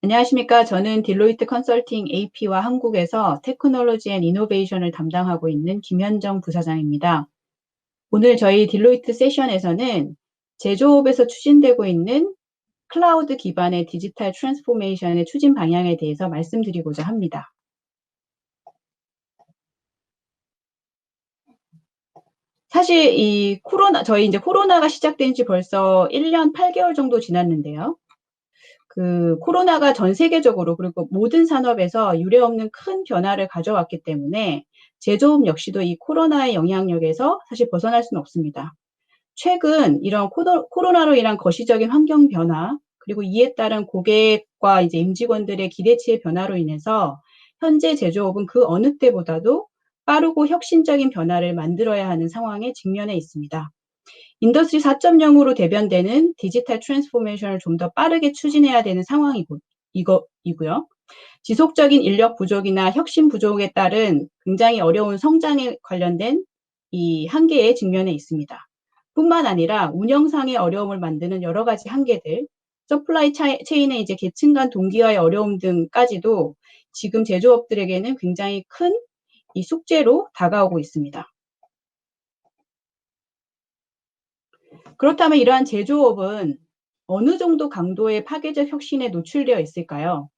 안녕하십니까. 저는 딜로이트 컨설팅 AP와 한국에서 테크놀로지 앤 이노베이션을 담당하고 있는 김현정 부사장입니다. 오늘 저희 딜로이트 세션에서는 제조업에서 추진되고 있는 클라우드 기반의 디지털 트랜스포메이션의 추진 방향에 대해서 말씀드리고자 합니다. 사실 저희 이제 코로나가 시작된 지 벌써 1년 8개월 정도 지났는데요. 코로나가 전 세계적으로 그리고 모든 산업에서 유례없는 큰 변화를 가져왔기 때문에 제조업 역시도 이 코로나의 영향력에서 사실 벗어날 수는 없습니다. 최근 이런 코로나로 인한 거시적인 환경 변화, 그리고 이에 따른 고객과 이제 임직원들의 기대치의 변화로 인해서 현재 제조업은 그 어느 때보다도 빠르고 혁신적인 변화를 만들어야 하는 상황에 직면해 있습니다. 인더스트리 4.0으로 대변되는 디지털 트랜스포메이션을 좀 더 빠르게 추진해야 되는 상황이고요. 지속적인 인력 부족이나 혁신 부족에 따른 굉장히 어려운 성장에 관련된 이 한계에 직면해 있습니다. 뿐만 아니라 운영상의 어려움을 만드는 여러 가지 한계들, 서플라이 체인의 이제 계층 간 동기화의 어려움 등까지도 지금 제조업들에게는 굉장히 큰 이 숙제로 다가오고 있습니다. 그렇다면 이러한 제조업은 어느 정도 강도의 파괴적 혁신에 노출되어 있을까요?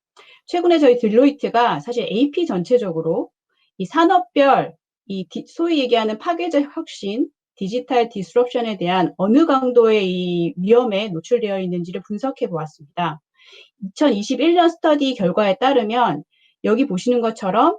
최근에 저희 딜로이트가 사실 AP 전체적으로 이 산업별 소위 얘기하는 파괴적 혁신, 디지털 디스럽션에 대한 어느 강도의 이 위험에 노출되어 있는지를 분석해 보았습니다. 2021년 스터디 결과에 따르면 여기 보시는 것처럼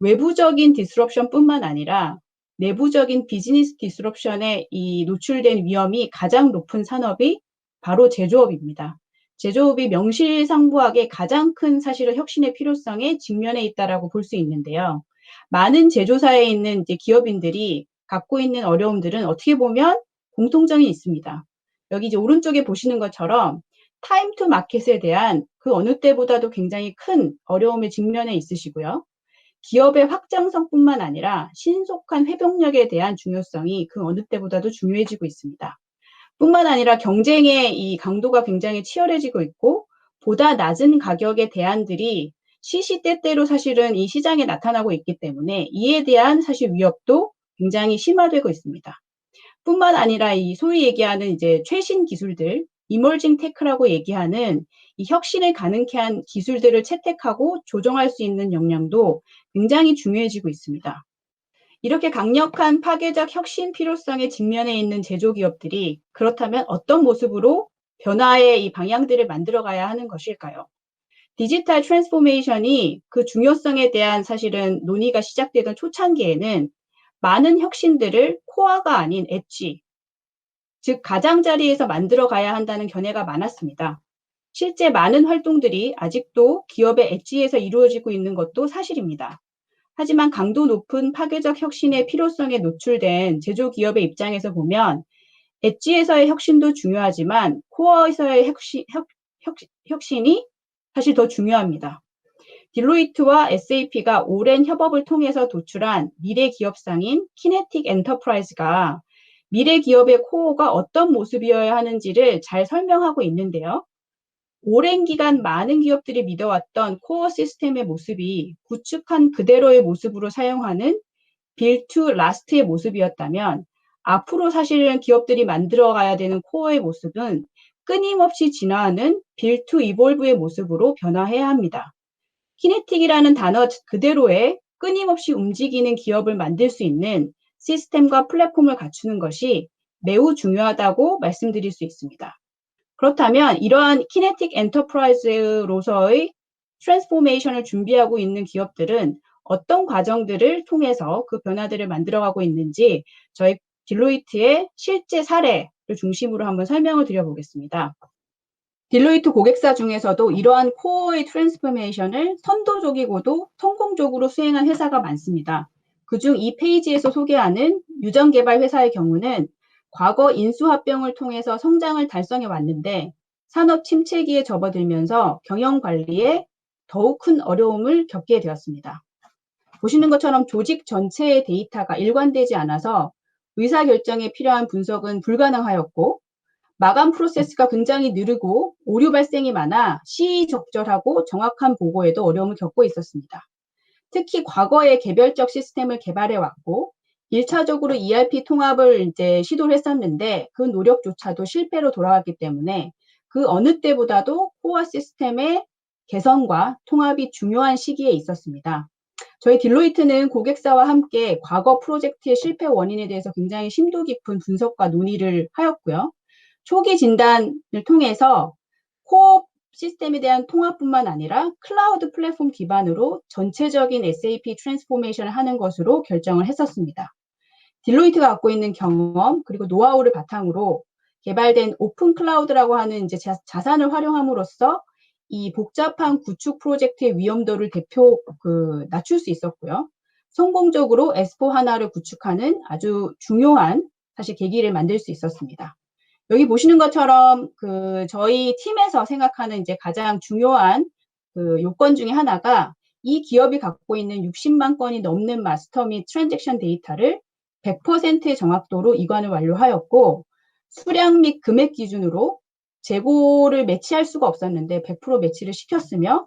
외부적인 디스럽션뿐만 아니라 내부적인 비즈니스 디스럽션에 이 노출된 위험이 가장 높은 산업이 바로 제조업입니다. 제조업이 명실상부하게 가장 큰 사실은 혁신의 필요성에 직면해 있다라고 볼 수 있는데요. 많은 제조사에 있는 이제 기업인들이 갖고 있는 어려움들은 어떻게 보면 공통점이 있습니다. 여기 이제 오른쪽에 보시는 것처럼 타임 투 마켓에 대한 그 어느 때보다도 굉장히 큰 어려움에 직면해 있으시고요. 기업의 확장성뿐만 아니라 신속한 회복력에 대한 중요성이 그 어느 때보다도 중요해지고 있습니다. 뿐만 아니라 경쟁의 이 강도가 굉장히 치열해지고 있고 보다 낮은 가격의 대안들이 시시때때로 사실은 이 시장에 나타나고 있기 때문에 이에 대한 사실 위협도 굉장히 심화되고 있습니다. 뿐만 아니라 이 소위 얘기하는 이제 최신 기술들, 이머징 테크라고 얘기하는 이 혁신을 가능케 한 기술들을 채택하고 조정할 수 있는 역량도 굉장히 중요해지고 있습니다. 이렇게 강력한 파괴적 혁신 필요성에 직면해 있는 제조기업들이 그렇다면 어떤 모습으로 변화의 이 방향들을 만들어가야 하는 것일까요? 디지털 트랜스포메이션이 그 중요성에 대한 사실은 논의가 시작되던 초창기에는 많은 혁신들을 코어가 아닌 엣지, 즉 가장자리에서 만들어가야 한다는 견해가 많았습니다. 실제 많은 활동들이 아직도 기업의 엣지에서 이루어지고 있는 것도 사실입니다. 하지만 강도 높은 파괴적 혁신의 필요성에 노출된 제조기업의 입장에서 보면 엣지에서의 혁신도 중요하지만 코어에서의 혁신이 사실 더 중요합니다. 딜로이트와 SAP가 오랜 협업을 통해서 도출한 미래 기업상인 키네틱 엔터프라이즈가 미래 기업의 코어가 어떤 모습이어야 하는지를 잘 설명하고 있는데요. 오랜 기간 많은 기업들이 믿어왔던 코어 시스템의 모습이 구축한 그대로의 모습으로 사용하는 빌드 투 라스트의 모습이었다면 앞으로 사실은 기업들이 만들어가야 되는 코어의 모습은 끊임없이 진화하는 빌드 투 이볼브의 모습으로 변화해야 합니다. 키네틱이라는 단어 그대로의 끊임없이 움직이는 기업을 만들 수 있는 시스템과 플랫폼을 갖추는 것이 매우 중요하다고 말씀드릴 수 있습니다. 그렇다면 이러한 키네틱 엔터프라이즈로서의 트랜스포메이션을 준비하고 있는 기업들은 어떤 과정들을 통해서 그 변화들을 만들어가고 있는지 저희 딜로이트의 실제 사례를 중심으로 한번 설명을 드려보겠습니다. 딜로이트 고객사 중에서도 이러한 코어의 트랜스포메이션을 선도적이고도 성공적으로 수행한 회사가 많습니다. 그중 이 페이지에서 소개하는 유전개발 회사의 경우는 과거 인수합병을 통해서 성장을 달성해 왔는데 산업 침체기에 접어들면서 경영 관리에 더욱 큰 어려움을 겪게 되었습니다. 보시는 것처럼 조직 전체의 데이터가 일관되지 않아서 의사결정에 필요한 분석은 불가능하였고 마감 프로세스가 굉장히 느리고 오류 발생이 많아 시의적절하고 정확한 보고에도 어려움을 겪고 있었습니다. 특히 과거에 개별적 시스템을 개발해 왔고 1차적으로 ERP 통합을 이제 시도를 했었는데 그 노력조차도 실패로 돌아갔기 때문에 그 어느 때보다도 코어 시스템의 개선과 통합이 중요한 시기에 있었습니다. 저희 딜로이트는 고객사와 함께 과거 프로젝트의 실패 원인에 대해서 굉장히 심도 깊은 분석과 논의를 하였고요. 초기 진단을 통해서 코어 시스템에 대한 통합뿐만 아니라 클라우드 플랫폼 기반으로 전체적인 SAP 트랜스포메이션을 하는 것으로 결정을 했었습니다. 딜로이트가 갖고 있는 경험 그리고 노하우를 바탕으로 개발된 오픈 클라우드라고 하는 이제 자산을 활용함으로써 이 복잡한 구축 프로젝트의 위험도를 낮출 수 있었고요. 성공적으로 S4하나를 구축하는 아주 중요한 사실 계기를 만들 수 있었습니다. 여기 보시는 것처럼 저희 팀에서 생각하는 이제 가장 중요한 요건 중에 하나가 이 기업이 갖고 있는 60만 건이 넘는 마스터 및 트랜잭션 데이터를 100%의 정확도로 이관을 완료하였고 수량 및 금액 기준으로 재고를 매치할 수가 없었는데 100% 매치를 시켰으며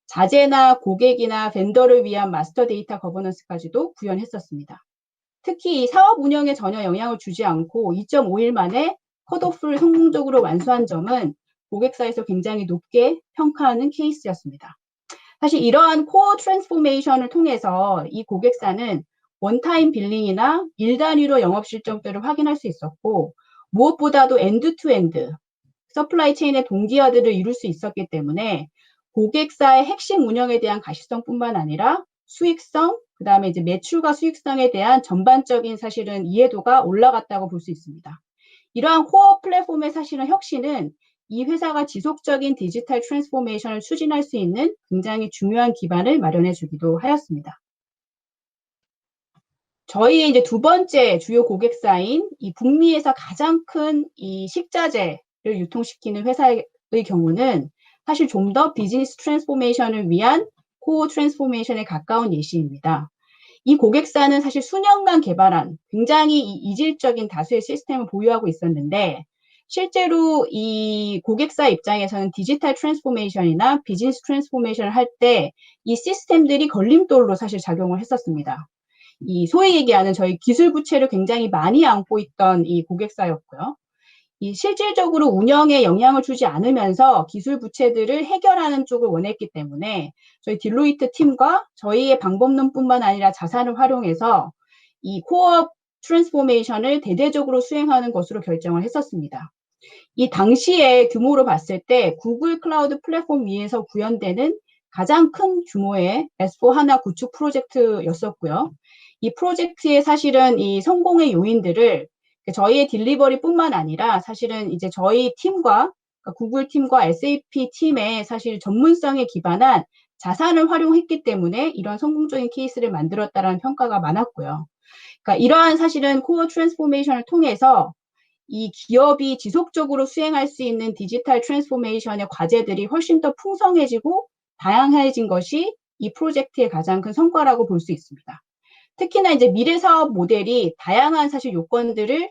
자재나 고객이나 벤더를 위한 마스터 데이터 거버넌스까지도 구현했었습니다. 특히 이 사업 운영에 전혀 영향을 주지 않고 2.5일 만에 컷오프를 성공적으로 완수한 점은 고객사에서 굉장히 높게 평가하는 케이스였습니다. 사실 이러한 코어 트랜스포메이션을 통해서 이 고객사는 원타임 빌링이나 일 단위로 영업 실적들을 확인할 수 있었고 무엇보다도 엔드 투 엔드 서플라이 체인의 동기화들을 이룰 수 있었기 때문에 고객사의 핵심 운영에 대한 가시성뿐만 아니라 수익성, 그 다음에 이제 매출과 수익성에 대한 전반적인 사실은 이해도가 올라갔다고 볼 수 있습니다. 이러한 코어 플랫폼의 사실은 혁신은 이 회사가 지속적인 디지털 트랜스포메이션을 추진할 수 있는 굉장히 중요한 기반을 마련해 주기도 하였습니다. 저희의 이제 두 번째 주요 고객사인 이 북미에서 가장 큰 이 식자재를 유통시키는 회사의 경우는 사실 좀 더 비즈니스 트랜스포메이션을 위한 코어 트랜스포메이션에 가까운 예시입니다. 이 고객사는 사실 수년간 개발한 굉장히 이질적인 다수의 시스템을 보유하고 있었는데 실제로 이 고객사 입장에서는 디지털 트랜스포메이션이나 비즈니스 트랜스포메이션을 할 때 이 시스템들이 걸림돌로 사실 작용을 했었습니다. 이 소위 얘기하는 저희 기술 부채를 굉장히 많이 안고 있던 이 고객사였고요. 이 실질적으로 운영에 영향을 주지 않으면서 기술 부채들을 해결하는 쪽을 원했기 때문에 저희 딜로이트 팀과 저희의 방법론뿐만 아니라 자산을 활용해서 이 코어 트랜스포메이션을 대대적으로 수행하는 것으로 결정을 했었습니다. 이 당시의 규모로 봤을 때 구글 클라우드 플랫폼 위에서 구현되는 가장 큰 규모의 S4하나 구축 프로젝트였었고요. 이 프로젝트의 사실은 이 성공의 요인들을 저희의 딜리버리뿐만 아니라 사실은 이제 저희 팀과 구글 팀과 SAP 팀의 사실 전문성에 기반한 자산을 활용했기 때문에 이런 성공적인 케이스를 만들었다라는 평가가 많았고요. 그러니까 이러한 사실은 코어 트랜스포메이션을 통해서 이 기업이 지속적으로 수행할 수 있는 디지털 트랜스포메이션의 과제들이 훨씬 더 풍성해지고 다양해진 것이 이 프로젝트의 가장 큰 성과라고 볼 수 있습니다. 특히나 이제 미래 사업 모델이 다양한 사실 요건들을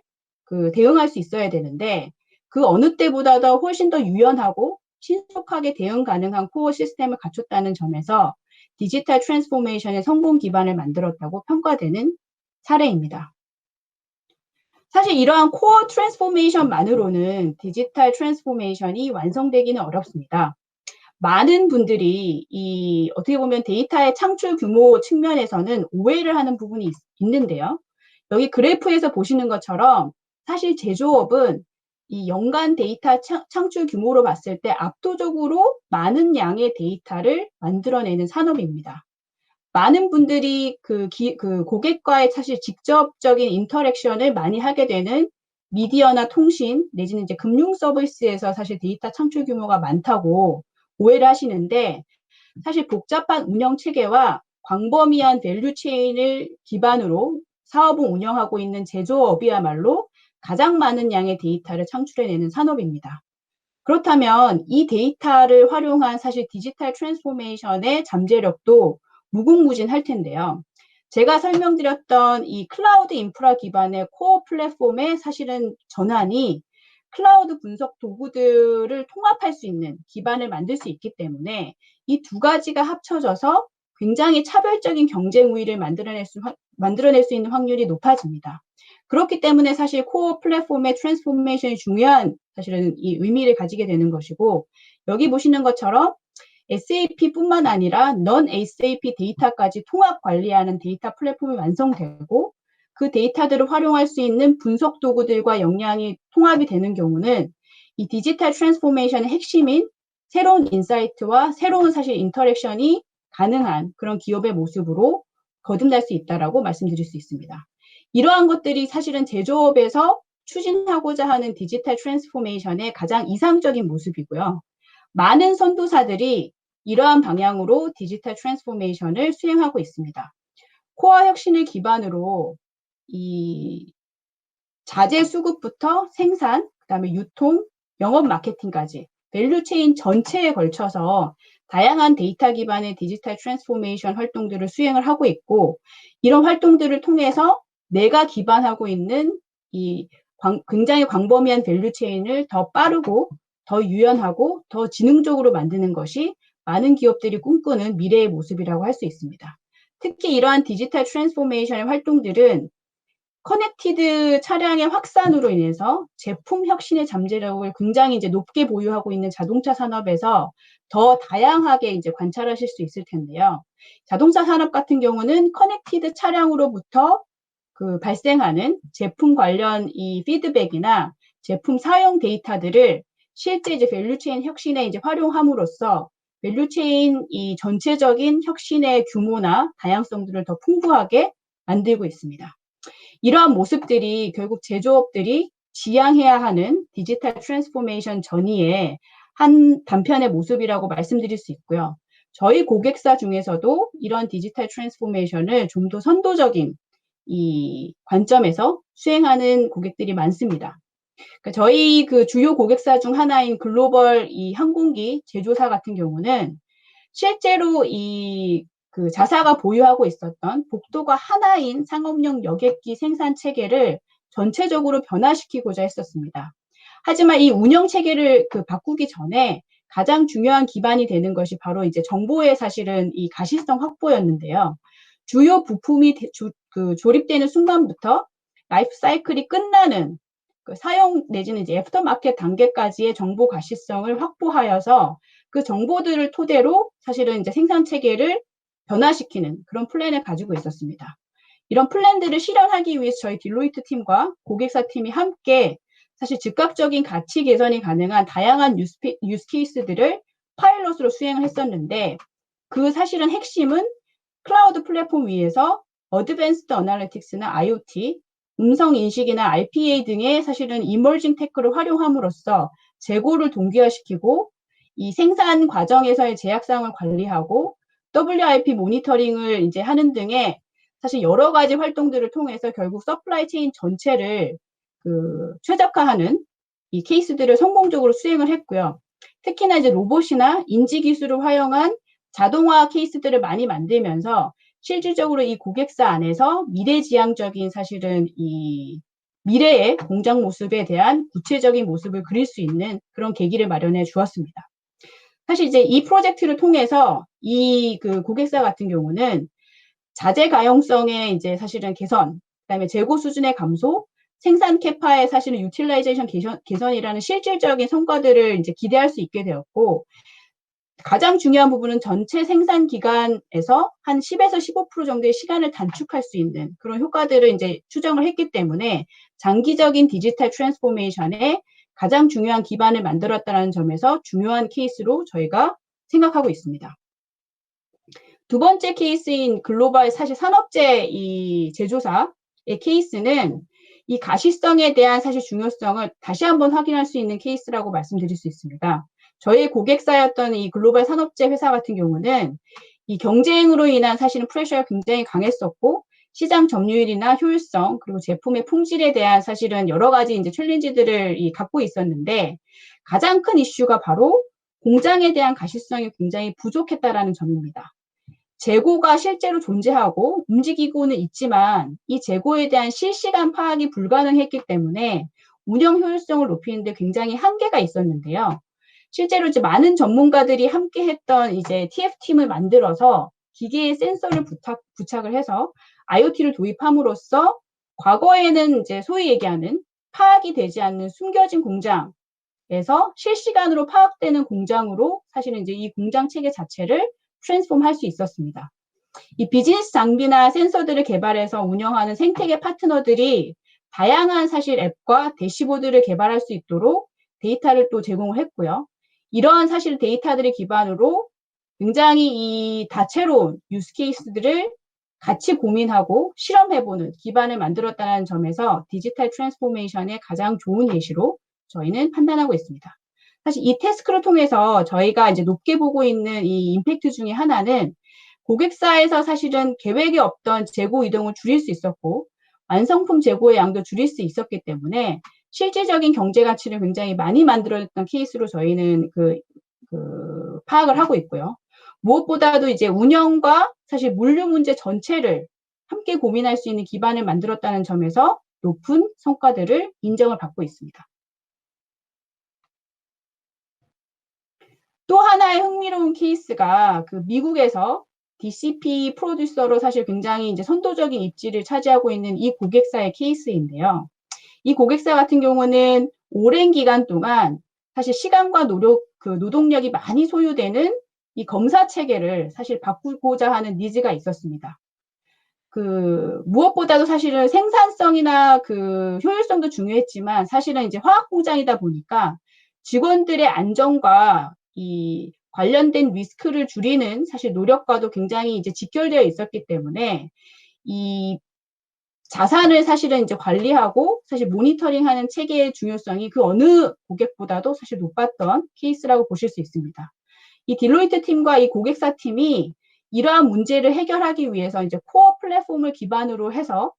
대응할 수 있어야 되는데 그 어느 때보다도 훨씬 더 유연하고 신속하게 대응 가능한 코어 시스템을 갖췄다는 점에서 디지털 트랜스포메이션의 성공 기반을 만들었다고 평가되는 사례입니다. 사실 이러한 코어 트랜스포메이션만으로는 디지털 트랜스포메이션이 완성되기는 어렵습니다. 많은 분들이 어떻게 보면 데이터의 창출 규모 측면에서는 오해를 하는 부분이 있는데요. 여기 그래프에서 보시는 것처럼 사실 제조업은 이 연간 데이터 창출 규모로 봤을 때 압도적으로 많은 양의 데이터를 만들어내는 산업입니다. 많은 분들이 고객과의 사실 직접적인 인터랙션을 많이 하게 되는 미디어나 통신 내지는 이제 금융 서비스에서 사실 데이터 창출 규모가 많다고 오해를 하시는데 사실 복잡한 운영 체계와 광범위한 밸류 체인을 기반으로 사업을 운영하고 있는 제조업이야말로 가장 많은 양의 데이터를 창출해내는 산업입니다. 그렇다면 이 데이터를 활용한 사실 디지털 트랜스포메이션의 잠재력도 무궁무진할 텐데요. 제가 설명드렸던 이 클라우드 인프라 기반의 코어 플랫폼의 사실은 전환이 클라우드 분석 도구들을 통합할 수 있는 기반을 만들 수 있기 때문에 이 두 가지가 합쳐져서 굉장히 차별적인 경쟁 우위를 만들어낼 수 있는 확률이 높아집니다. 그렇기 때문에 사실 코어 플랫폼의 트랜스포메이션이 중요한 사실은 이 의미를 가지게 되는 것이고, 여기 보시는 것처럼 SAP뿐만 아니라 넌 SAP 데이터까지 통합 관리하는 데이터 플랫폼이 완성되고, 그 데이터들을 활용할 수 있는 분석 도구들과 역량이 통합이 되는 경우는 이 디지털 트랜스포메이션의 핵심인 새로운 인사이트와 새로운 사실 인터랙션이 가능한 그런 기업의 모습으로 거듭날 수 있다라고 말씀드릴 수 있습니다. 이러한 것들이 사실은 제조업에서 추진하고자 하는 디지털 트랜스포메이션의 가장 이상적인 모습이고요. 많은 선도사들이 이러한 방향으로 디지털 트랜스포메이션을 수행하고 있습니다. 코어 혁신을 기반으로 이 자재 수급부터 생산, 그다음에 유통, 영업 마케팅까지 밸류 체인 전체에 걸쳐서 다양한 데이터 기반의 디지털 트랜스포메이션 활동들을 수행을 하고 있고, 이런 활동들을 통해서 내가 기반하고 있는 이 굉장히 광범위한 밸류 체인을 더 빠르고 더 유연하고 더 지능적으로 만드는 것이 많은 기업들이 꿈꾸는 미래의 모습이라고 할 수 있습니다. 특히 이러한 디지털 트랜스포메이션의 활동들은 커넥티드 차량의 확산으로 인해서 제품 혁신의 잠재력을 굉장히 이제 높게 보유하고 있는 자동차 산업에서 더 다양하게 이제 관찰하실 수 있을 텐데요. 자동차 산업 같은 경우는 커넥티드 차량으로부터 그 발생하는 제품 관련 이 피드백이나 제품 사용 데이터들을 실제 이제 밸류체인 혁신에 이제 활용함으로써 밸류체인 이 전체적인 혁신의 규모나 다양성들을 더 풍부하게 만들고 있습니다. 이러한 모습들이 결국 제조업들이 지향해야 하는 디지털 트랜스포메이션 전이의 한 단편의 모습이라고 말씀드릴 수 있고요. 저희 고객사 중에서도 이런 디지털 트랜스포메이션을 좀 더 선도적인 이 관점에서 수행하는 고객들이 많습니다. 그러니까 저희 그 주요 고객사 중 하나인 글로벌 이 항공기 제조사 같은 경우는 실제로 이 그 자사가 보유하고 있었던 복도가 하나인 상업용 여객기 생산 체계를 전체적으로 변화시키고자 했었습니다. 하지만 이 운영 체계를 그 바꾸기 전에 가장 중요한 기반이 되는 것이 바로 이제 정보의 사실은 이 가시성 확보였는데요. 주요 부품이 조립되는 순간부터 라이프 사이클이 끝나는 그 사용 내지는 이제 애프터마켓 단계까지의 정보 가시성을 확보하여서 그 정보들을 토대로 사실은 이제 생산 체계를 변화시키는 그런 플랜을 가지고 있었습니다. 이런 플랜들을 실현하기 위해서 저희 딜로이트 팀과 고객사 팀이 함께 사실 즉각적인 가치 개선이 가능한 다양한 유스 케이스들을 파일럿으로 수행을 했었는데, 그 사실은 핵심은 클라우드 플랫폼 위에서 어드밴스드 어널리틱스나 IoT, 음성 인식이나 RPA 등의 사실은 이머징 테크를 활용함으로써 재고를 동기화시키고 이 생산 과정에서의 제약상을 관리하고 WIP 모니터링을 이제 하는 등의 사실 여러 가지 활동들을 통해서 결국 서플라이 체인 전체를 그 최적화하는 이 케이스들을 성공적으로 수행을 했고요. 특히나 이제 로봇이나 인지 기술을 활용한 자동화 케이스들을 많이 만들면서 실질적으로 이 고객사 안에서 미래지향적인 사실은 이 미래의 공장 모습에 대한 구체적인 모습을 그릴 수 있는 그런 계기를 마련해 주었습니다. 사실 이제 이 프로젝트를 통해서 이 그 고객사 같은 경우는 자재 가용성의 이제 사실은 개선, 그다음에 재고 수준의 감소, 생산 캐파의 사실은 유틸라이제이션 개선이라는 실질적인 성과들을 이제 기대할 수 있게 되었고, 가장 중요한 부분은 전체 생산 기간에서 한 10에서 15% 정도의 시간을 단축할 수 있는 그런 효과들을 이제 추정을 했기 때문에 장기적인 디지털 트랜스포메이션에 가장 중요한 기반을 만들었다는 점에서 중요한 케이스로 저희가 생각하고 있습니다. 두 번째 케이스인 글로벌 사실 산업재 이 제조사의 케이스는 이 가시성에 대한 사실 중요성을 다시 한번 확인할 수 있는 케이스라고 말씀드릴 수 있습니다. 저희 고객사였던 이 글로벌 산업재 회사 같은 경우는 이 경쟁으로 인한 사실은 프레셔가 굉장히 강했었고, 시장 점유율이나 효율성 그리고 제품의 품질에 대한 사실은 여러 가지 이제 챌린지들을 갖고 있었는데, 가장 큰 이슈가 바로 공장에 대한 가시성이 굉장히 부족했다라는 점입니다. 재고가 실제로 존재하고 움직이고는 있지만 이 재고에 대한 실시간 파악이 불가능했기 때문에 운영 효율성을 높이는데 굉장히 한계가 있었는데요. 실제로 이제 많은 전문가들이 함께 했던 이제 TF팀을 만들어서 기계에 센서를 부착을 해서 IoT를 도입함으로써 과거에는 이제 소위 얘기하는 파악이 되지 않는 숨겨진 공장에서 실시간으로 파악되는 공장으로 사실은 이제 이 공장 체계 자체를 트랜스폼 할 수 있었습니다. 이 비즈니스 장비나 센서들을 개발해서 운영하는 생태계 파트너들이 다양한 사실 앱과 대시보드를 개발할 수 있도록 데이터를 또 제공을 했고요. 이러한 사실 데이터들을 기반으로 굉장히 이 다채로운 유스 케이스들을 같이 고민하고 실험해보는 기반을 만들었다는 점에서 디지털 트랜스포메이션의 가장 좋은 예시로 저희는 판단하고 있습니다. 사실 이 태스크를 통해서 저희가 이제 높게 보고 있는 이 임팩트 중에 하나는 고객사에서 사실은 계획에 없던 재고 이동을 줄일 수 있었고 완성품 재고의 양도 줄일 수 있었기 때문에 실질적인 경제 가치를 굉장히 많이 만들어냈던 케이스로 저희는 파악을 하고 있고요. 무엇보다도 이제 운영과 사실 물류 문제 전체를 함께 고민할 수 있는 기반을 만들었다는 점에서 높은 성과들을 인정을 받고 있습니다. 또 하나의 흥미로운 케이스가 그 미국에서 DCP 프로듀서로 사실 굉장히 이제 선도적인 입지를 차지하고 있는 이 고객사의 케이스인데요. 이 고객사 같은 경우는 오랜 기간 동안 사실 시간과 노동력이 많이 소요되는 이 검사 체계를 사실 바꾸고자 하는 니즈가 있었습니다. 무엇보다도 사실은 생산성이나 효율성도 중요했지만 사실은 이제 화학 공장이다 보니까 직원들의 안전과 이 관련된 리스크를 줄이는 사실 노력과도 굉장히 이제 직결되어 있었기 때문에 이 자산을 사실은 이제 관리하고 사실 모니터링하는 체계의 중요성이 그 어느 고객보다도 사실 높았던 케이스라고 보실 수 있습니다. 이 딜로이트 팀과 이 고객사 팀이 이러한 문제를 해결하기 위해서 이제 코어 플랫폼을 기반으로 해서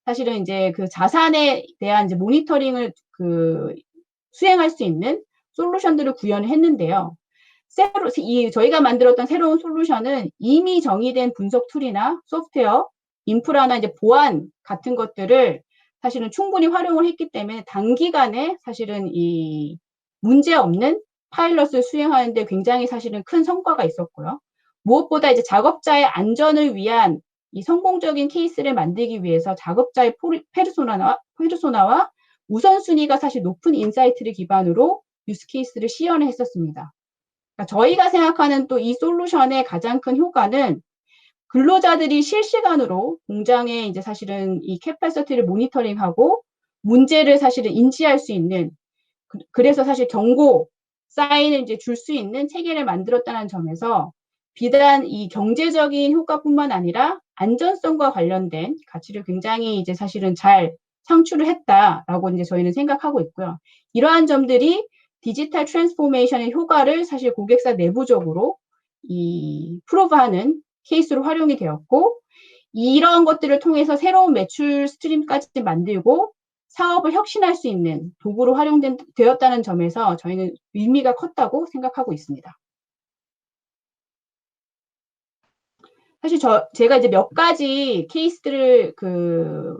사실은 이제 그 자산에 대한 이제 모니터링을 수행할 수 있는 솔루션들을 구현을 했는데요. 저희가 만들었던 새로운 솔루션은 이미 정의된 분석 툴이나 소프트웨어, 인프라나 이제 보안 같은 것들을 사실은 충분히 활용을 했기 때문에 단기간에 사실은 이 문제 없는 파일럿을 수행하는데 굉장히 사실은 큰 성과가 있었고요. 무엇보다 이제 작업자의 안전을 위한 이 성공적인 케이스를 만들기 위해서 작업자의 페르소나와 우선순위가 사실 높은 인사이트를 기반으로 유스 케이스를 시연을 했었습니다. 그러니까 저희가 생각하는 또 이 솔루션의 가장 큰 효과는 근로자들이 실시간으로 공장에 이제 사실은 이 캐패시티를 모니터링하고 문제를 사실은 인지할 수 있는 그래서 사실 경고 사인을 이제 줄 수 있는 체계를 만들었다는 점에서 비단 이 경제적인 효과뿐만 아니라 안전성과 관련된 가치를 굉장히 이제 사실은 잘 창출을 했다라고 이제 저희는 생각하고 있고요. 이러한 점들이 디지털 트랜스포메이션의 효과를 사실 고객사 내부적으로 이 프로브하는 케이스로 활용이 되었고 이런 것들을 통해서 새로운 매출 스트림까지 만들고 사업을 혁신할 수 있는 도구로 활용되었다는 점에서 저희는 의미가 컸다고 생각하고 있습니다. 사실 제가 이제 몇 가지 케이스들을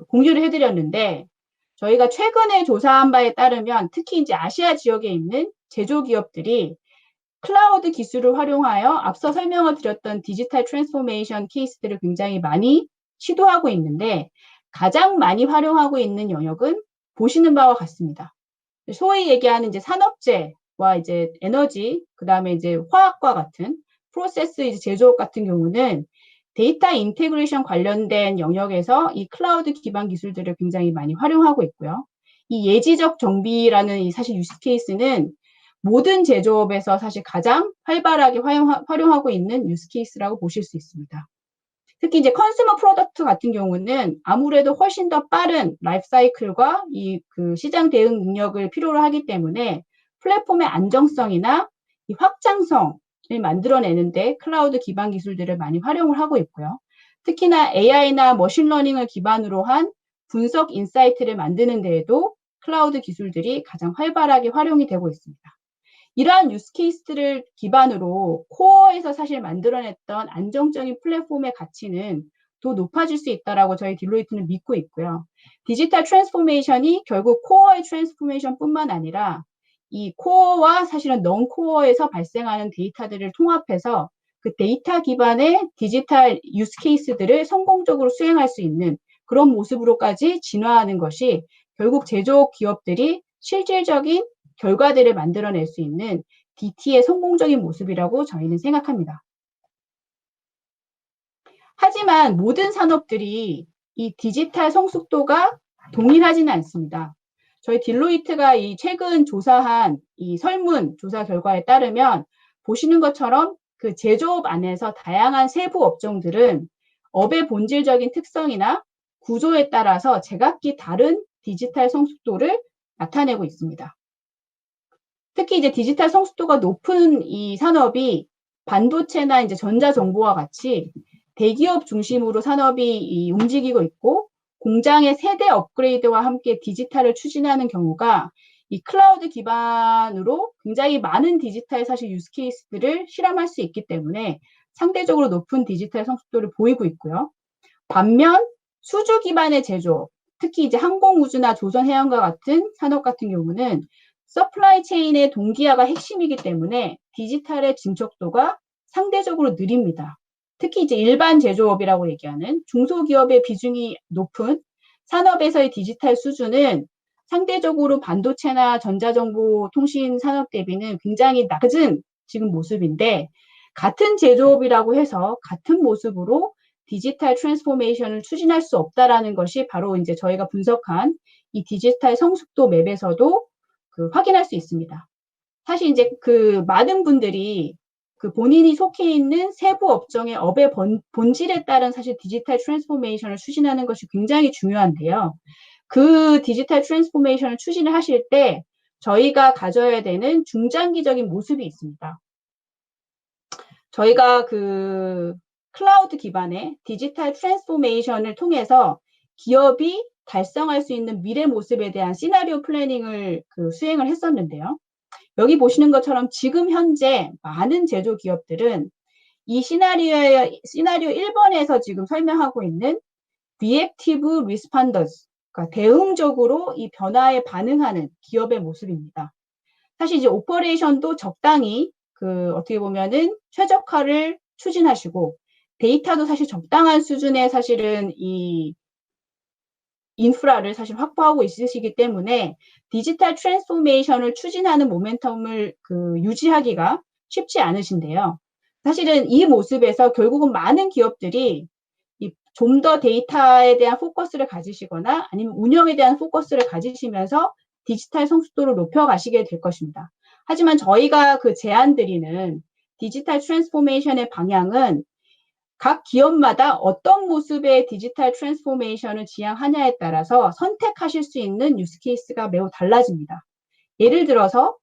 공유를 해드렸는데 저희가 최근에 조사한 바에 따르면 특히 이제 아시아 지역에 있는 제조기업들이 클라우드 기술을 활용하여 앞서 설명을 드렸던 디지털 트랜스포메이션 케이스들을 굉장히 많이 시도하고 있는데 가장 많이 활용하고 있는 영역은 보시는 바와 같습니다. 소위 얘기하는 이제 산업재와 이제 에너지, 그 다음에 이제 화학과 같은 프로세스 이제 제조업 같은 경우는 데이터 인테그레이션 관련된 영역에서 이 클라우드 기반 기술들을 굉장히 많이 활용하고 있고요. 이 예지적 정비라는 이 사실 유스 케이스는 모든 제조업에서 사실 가장 활발하게 활용하고 있는 유스 케이스라고 보실 수 있습니다. 특히 이제 컨슈머 프로덕트 같은 경우는 아무래도 훨씬 더 빠른 라이프 사이클과 시장 대응 능력을 필요로 하기 때문에 플랫폼의 안정성이나 이 확장성을 만들어내는데 클라우드 기반 기술들을 많이 활용을 하고 있고요. 특히나 AI나 머신러닝을 기반으로 한 분석 인사이트를 만드는 데에도 클라우드 기술들이 가장 활발하게 활용이 되고 있습니다. 이러한 유스 케이스들을 기반으로 코어에서 사실 만들어냈던 안정적인 플랫폼의 가치는 더 높아질 수 있다라고 저희 딜로이트는 믿고 있고요. 디지털 트랜스포메이션이 결국 코어의 트랜스포메이션뿐만 아니라 이 코어와 사실은 넌 코어에서 발생하는 데이터들을 통합해서 그 데이터 기반의 디지털 유스 케이스들을 성공적으로 수행할 수 있는 그런 모습으로까지 진화하는 것이 결국 제조업 기업들이 실질적인 결과들을 만들어낼 수 있는 DT의 성공적인 모습이라고 저희는 생각합니다. 하지만 모든 산업들이 이 디지털 성숙도가 동일하지는 않습니다. 저희 딜로이트가 이 최근 조사한 이 설문 조사 결과에 따르면 보시는 것처럼 그 제조업 안에서 다양한 세부 업종들은 업의 본질적인 특성이나 구조에 따라서 제각기 다른 디지털 성숙도를 나타내고 있습니다. 특히 이제 디지털 성숙도가 높은 이 산업이 반도체나 이제 전자정보와 같이 대기업 중심으로 산업이 움직이고 있고 공장의 세대 업그레이드와 함께 디지털을 추진하는 경우가 이 클라우드 기반으로 굉장히 많은 디지털 사실 유스 케이스들을 실험할 수 있기 때문에 상대적으로 높은 디지털 성숙도를 보이고 있고요. 반면 수주 기반의 제조업, 특히 이제 항공우주나 조선해양과 같은 산업 같은 경우는 서플라이 체인의 동기화가 핵심이기 때문에 디지털의 진척도가 상대적으로 느립니다. 특히 이제 일반 제조업이라고 얘기하는 중소기업의 비중이 높은 산업에서의 디지털 수준은 상대적으로 반도체나 전자정보 통신 산업 대비는 굉장히 낮은 지금 모습인데 같은 제조업이라고 해서 같은 모습으로 디지털 트랜스포메이션을 추진할 수 없다라는 것이 바로 이제 저희가 분석한 이 디지털 성숙도 맵에서도 확인할 수 있습니다. 사실 이제 그 많은 분들이 그 본인이 속해 있는 세부 업종의 업의 본질에 따른 사실 디지털 트랜스포메이션을 추진하는 것이 굉장히 중요한데요. 그 디지털 트랜스포메이션을 추진을 하실 때 저희가 가져야 되는 중장기적인 모습이 있습니다. 저희가 그 클라우드 기반의 디지털 트랜스포메이션을 통해서 기업이 달성할 수 있는 미래 모습에 대한 시나리오 플래닝을 수행을 했었는데요. 여기 보시는 것처럼 지금 현재 많은 제조 기업들은 이 시나리오 1번에서 지금 설명하고 있는 reactive responders, 그러니까 대응적으로 이 변화에 반응하는 기업의 모습입니다. 사실 이제 오퍼레이션도 적당히 어떻게 보면은 최적화를 추진하시고 데이터도 사실 적당한 수준의 사실은 이 인프라를 사실 확보하고 있으시기 때문에 디지털 트랜스포메이션을 추진하는 모멘텀을 유지하기가 쉽지 않으신데요. 사실은 이 모습에서 결국은 많은 기업들이 좀 더 데이터에 대한 포커스를 가지시거나 아니면 운영에 대한 포커스를 가지시면서 디지털 성숙도를 높여가시게 될 것입니다. 하지만 저희가 제안드리는 디지털 트랜스포메이션의 방향은 각 기업마다 어떤 모습의 디지털 트랜스포메이션을 지향하냐에 따라서 선택하실 수 있는 유스 케이스가 매우 달라집니다. 예를 들어서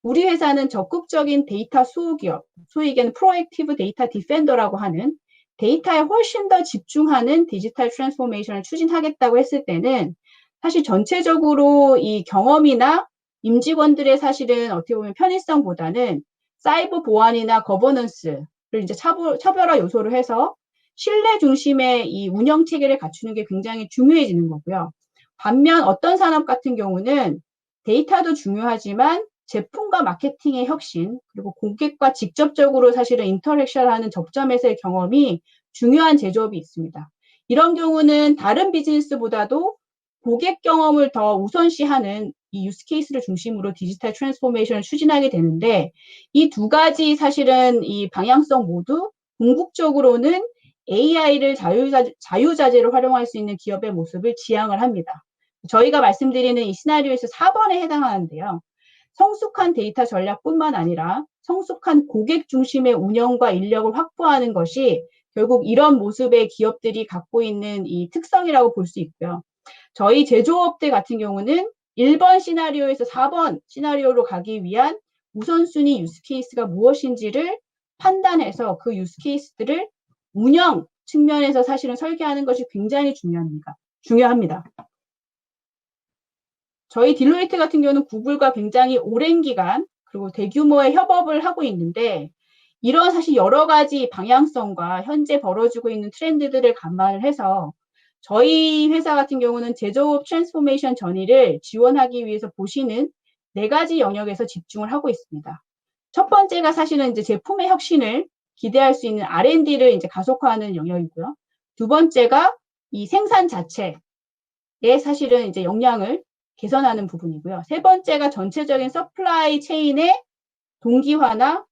우리 회사는 적극적인 데이터 수호 기업, 소위 얘기하는 프로액티브 데이터 디펜더라고 하는 데이터에 훨씬 더 집중하는 디지털 트랜스포메이션을 추진하겠다고 했을 때는 사실 전체적으로 이 경험이나 임직원들의 사실은 어떻게 보면 편의성보다는 사이버 보안이나 거버넌스를 이제 차별화 요소로 해서 신뢰 중심의 이 운영 체계를 갖추는 게 굉장히 중요해지는 거고요. 반면 어떤 산업 같은 경우는 데이터도 중요하지만 제품과 마케팅의 혁신, 그리고 고객과 직접적으로 사실은 인터랙션하는 접점에서의 경험이 중요한 제조업이 있습니다. 이런 경우는 다른 비즈니스보다도 고객 경험을 더 우선시하는 이 유스 케이스를 중심으로 디지털 트랜스포메이션을 추진하게 되는데 이 두 가지 사실은 이 방향성 모두 궁극적으로는 AI를 자유자재로 활용할 수 있는 기업의 모습을 지향을 합니다. 저희가 말씀드리는 이 시나리오에서 4번에 해당하는데요. 성숙한 데이터 전략뿐만 아니라 성숙한 고객 중심의 운영과 인력을 확보하는 것이 결국 이런 모습의 기업들이 갖고 있는 이 특성이라고 볼 수 있고요. 저희 제조업들 같은 경우는 1번 시나리오에서 4번 시나리오로 가기 위한 우선순위 유스 케이스가 무엇인지를 판단해서 그 유스 케이스들을 운영 측면에서 사실은 설계하는 것이 굉장히 중요합니다. 저희 딜로이트 같은 경우는 구글과 굉장히 오랜 기간 그리고 대규모의 협업을 하고 있는데 이런 사실 여러 가지 방향성과 현재 벌어지고 있는 트렌드들을 감안을 해서 저희 회사 같은 경우는 제조업 트랜스포메이션 전의를 지원하기 위해서 보시는 4가지 영역에서 집중을 하고 있습니다. 첫 번째가 사실은 이제 제품의 혁신을 기대할 수 있는 R&D를 이제 가속화하는 영역이고요. 두 번째가 이 생산 자체에 사실은 이제 역량을 개선하는 부분이고요. 세 번째가 전체적인 서플라이 체인의 동기화나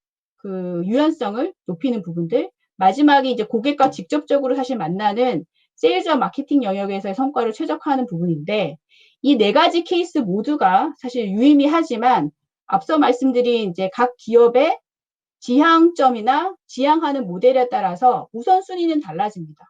그 유연성을 높이는 부분들. 마지막에 이제 고객과 직접적으로 사실 만나는 세일즈와 마케팅 영역에서의 성과를 최적화하는 부분인데, 이 4가지 케이스 모두가 사실 유의미하지만 앞서 말씀드린 이제 각 기업의 지향점이나 지향하는 모델에 따라서 우선순위는 달라집니다.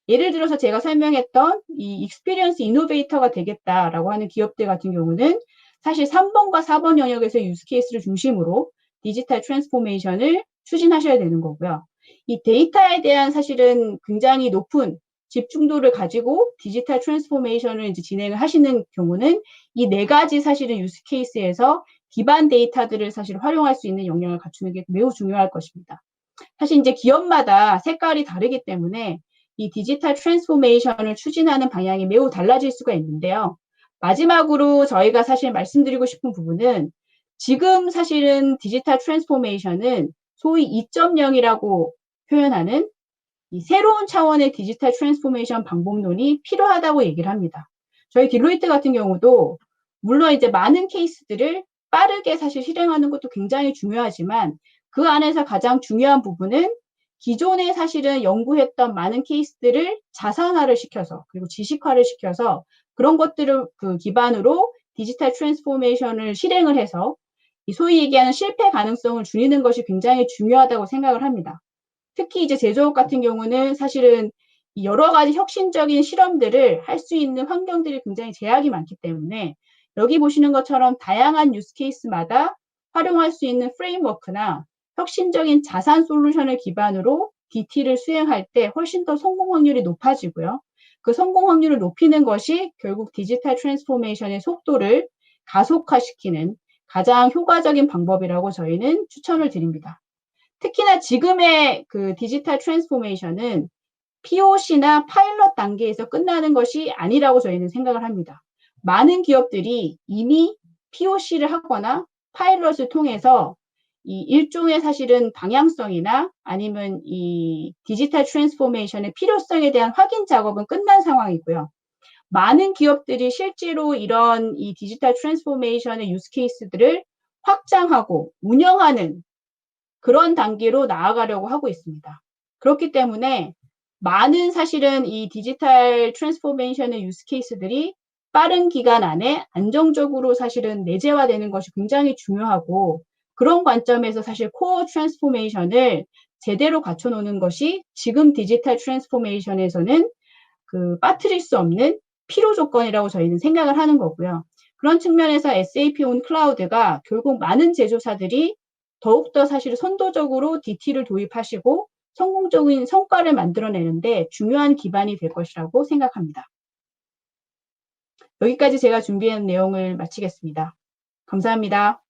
예를 들어서 제가 설명했던 이 익스피리언스 이노베이터가 되겠다라고 하는 기업들 같은 경우는 사실 3번과 4번 영역에서 유스케이스를 중심으로 디지털 트랜스포메이션을 추진하셔야 되는 거고요. 이 데이터에 대한 사실은 굉장히 높은 집중도를 가지고 디지털 트랜스포메이션을 이제 진행을 하시는 경우는 이 4가지 사실은 유스케이스에서 기반 데이터들을 사실 활용할 수 있는 역량을 갖추는 게 매우 중요할 것입니다. 사실 이제 기업마다 색깔이 다르기 때문에 이 디지털 트랜스포메이션을 추진하는 방향이 매우 달라질 수가 있는데요. 마지막으로 저희가 사실 말씀드리고 싶은 부분은 지금 사실은 디지털 트랜스포메이션은 소위 2.0이라고 표현하는 이 새로운 차원의 디지털 트랜스포메이션 방법론이 필요하다고 얘기를 합니다. 저희 딜로이트 같은 경우도 물론 이제 많은 케이스들을 빠르게 사실 실행하는 것도 굉장히 중요하지만 그 안에서 가장 중요한 부분은 기존에 사실은 연구했던 많은 케이스들을 자산화를 시켜서 그리고 지식화를 시켜서 그런 것들을 그 기반으로 디지털 트랜스포메이션을 실행을 해서 이 소위 얘기하는 실패 가능성을 줄이는 것이 굉장히 중요하다고 생각을 합니다. 특히 이제 제조업 같은 경우는 사실은 여러 가지 혁신적인 실험들을 할 수 있는 환경들이 굉장히 제약이 많기 때문에 여기 보시는 것처럼 다양한 유스 케이스마다 활용할 수 있는 프레임워크나 혁신적인 자산 솔루션을 기반으로 DT를 수행할 때 훨씬 더 성공 확률이 높아지고요. 그 성공 확률을 높이는 것이 결국 디지털 트랜스포메이션의 속도를 가속화시키는 가장 효과적인 방법이라고 저희는 추천을 드립니다. 특히나 지금의 그 디지털 트랜스포메이션은 POC나 파일럿 단계에서 끝나는 것이 아니라고 저희는 생각을 합니다. 많은 기업들이 이미 POC를 하거나 파일럿을 통해서 이 일종의 사실은 방향성이나 아니면 이 디지털 트랜스포메이션의 필요성에 대한 확인 작업은 끝난 상황이고요. 많은 기업들이 실제로 이런 이 디지털 트랜스포메이션의 유스 케이스들을 확장하고 운영하는 그런 단계로 나아가려고 하고 있습니다. 그렇기 때문에 많은 사실은 이 디지털 트랜스포메이션의 유스 케이스들이 빠른 기간 안에 안정적으로 사실은 내재화되는 것이 굉장히 중요하고 그런 관점에서 사실 코어 트랜스포메이션을 제대로 갖춰놓는 것이 지금 디지털 트랜스포메이션에서는 그 빠뜨릴 수 없는 필요 조건이라고 저희는 생각을 하는 거고요. 그런 측면에서 SAP 온 클라우드가 결국 많은 제조사들이 더욱더 사실 선도적으로 DT를 도입하시고 성공적인 성과를 만들어내는데 중요한 기반이 될 것이라고 생각합니다. 여기까지 제가 준비한 내용을 마치겠습니다. 감사합니다.